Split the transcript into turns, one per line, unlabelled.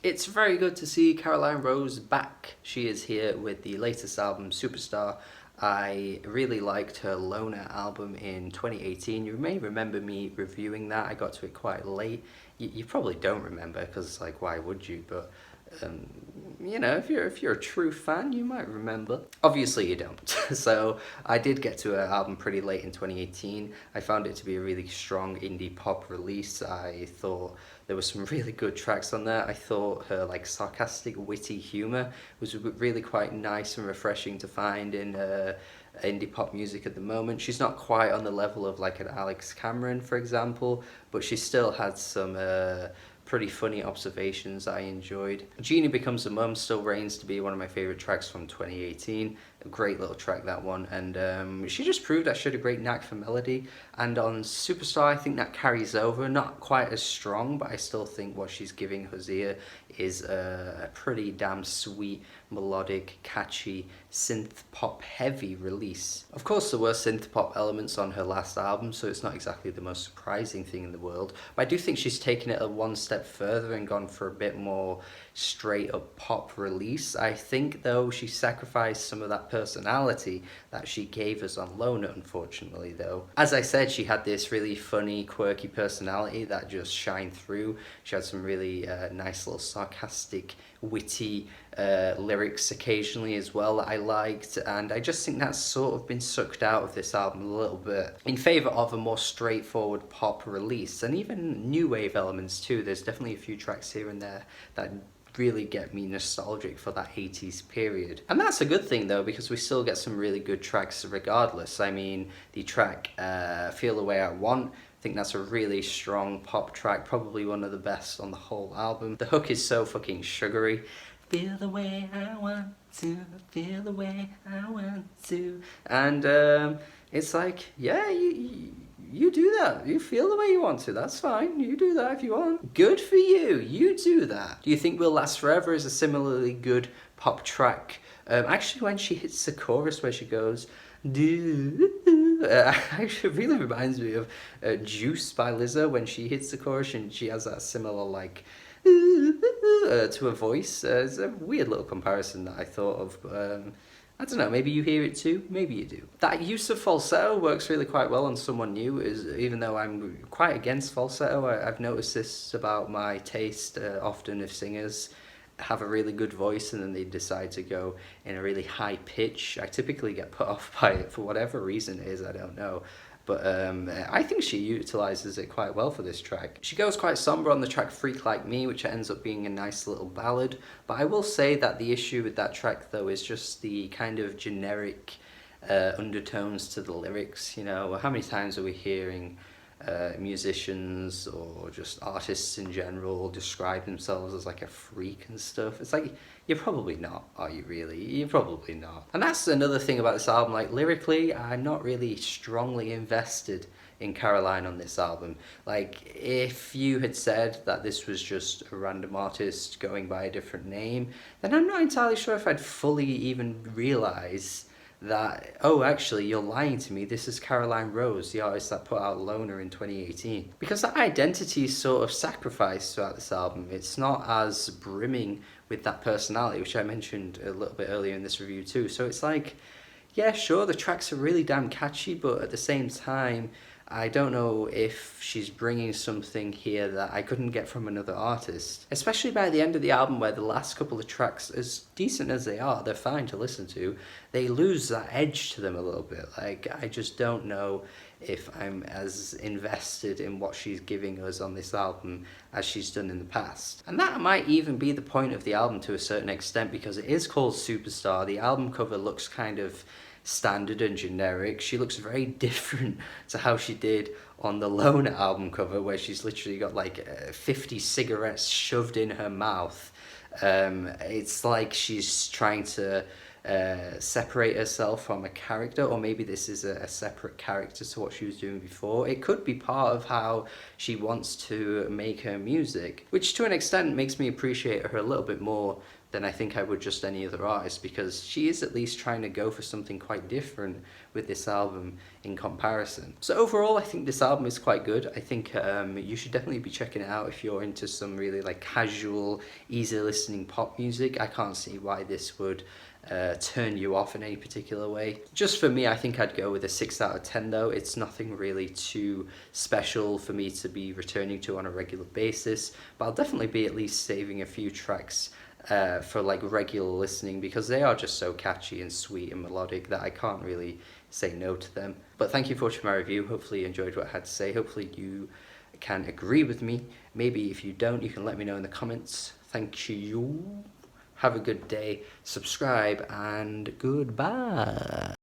It's very good to see Caroline Rose back. She is here with the latest album, Superstar. I really liked her Loner album in 2018. You may remember me reviewing that. I got to it quite late. You probably don't remember because, like, why would you? But um, if you're a true fan, you might remember. Obviously, you don't. So I did get to her album pretty late in 2018. I found it to be a really strong indie pop release. I thought there were some really good tracks on there. I thought her like sarcastic, witty humor was really quite nice and refreshing to find in indie pop music at the moment. She's not quite on the level of like an Alex Cameron, for example, but she still had some pretty funny observations I enjoyed. Genie Becomes a Mum still reigns to be one of my favourite tracks from 2018. A great little track, that one. And she just proved that she had a great knack for melody. And on Superstar, I think that carries over. Not quite as strong, but I still think what she's giving Hosea is a pretty damn sweet, melodic, catchy, synth pop heavy release. Of course, there were synth pop elements on her last album, so it's not exactly the most surprising thing in the world. But I do think she's taken it a one step further and gone for a bit more straight up pop release. I think, though, she sacrificed some of that personality that she gave us on Loner, unfortunately, though. As I said, she had this really funny, quirky personality that just shined through. She had some really nice little sarcastic, witty lyrics occasionally as well that I liked, and I just think that's sort of been sucked out of this album a little bit in favour of a more straightforward pop release, and even new wave elements too. There's definitely a few tracks here and there that really get me nostalgic for that 80s period. And that's a good thing though, because we still get some really good tracks regardless. I mean, the track Feel the Way I Want, I think that's a really strong pop track, probably one of the best on the whole album. The hook is so fucking sugary. Feel the way I want to, feel the way I want to. And it's like, yeah, you do that. You feel the way you want to. That's fine. You do that if you want. Good for you. You do that. Do you think Will Last Forever is a similarly good pop track? Actually, when she hits the chorus where she goes, do, actually really reminds me of Juice by Lizzo when she hits the chorus and she has that similar like to a voice. It's a weird little comparison that I thought of. I don't know, maybe you hear it too, maybe you do. That use of falsetto works really quite well on someone new, is even though I'm quite against falsetto. I've noticed this about my taste often if singers have a really good voice and then they decide to go in a really high pitch. I typically get put off by it for whatever reason it is, I don't know. But I think she utilises it quite well for this track. She goes quite somber on the track Freak Like Me, which ends up being a nice little ballad. But I will say that the issue with that track, though, is just the kind of generic undertones to the lyrics. You know, how many times are we hearing musicians or just artists in general describe themselves as like a freak and stuff? It's like, you're probably not, are you really? You're probably not. And that's another thing about this album, like lyrically, I'm not really strongly invested in Caroline on this album. Like, if you had said that this was just a random artist going by a different name, then I'm not entirely sure if I'd fully even realise that, oh, actually, you're lying to me, this is Caroline Rose, the artist that put out Loner in 2018. Because that identity is sort of sacrificed throughout this album. It's not as brimming with that personality, which I mentioned a little bit earlier in this review too. So it's like, yeah, sure, the tracks are really damn catchy, but at the same time, I don't know if she's bringing something here that I couldn't get from another artist. Especially by the end of the album, where the last couple of tracks, as decent as they are, they're fine to listen to, they lose that edge to them a little bit. Like, I just don't know if I'm as invested in what she's giving us on this album as she's done in the past. And that might even be the point of the album to a certain extent, because it is called Superstar. The album cover looks kind of standard and generic. She looks very different to how she did on the Loner album cover, where she's literally got like 50 cigarettes shoved in her mouth. It's like she's trying to separate herself from a character, or maybe this is a separate character to what she was doing before. It could be part of how she wants to make her music, which to an extent makes me appreciate her a little bit more than I think I would just any other artist, because she is at least trying to go for something quite different with this album in comparison. So overall, I think this album is quite good. I think you should definitely be checking it out if you're into some really like casual, easy listening pop music. I can't see why this would turn you off in any particular way. Just for me, I think I'd go with a 6 out of 10 though. It's nothing really too special for me to be returning to on a regular basis, but I'll definitely be at least saving a few tracks for like regular listening, because they are just so catchy and sweet and melodic that I can't really say no to them. But thank you for watching my review. Hopefully you enjoyed what I had to say. Hopefully you can agree with me. Maybe if you don't, you can let me know in the comments. Thank you. Have a good day, subscribe, and goodbye.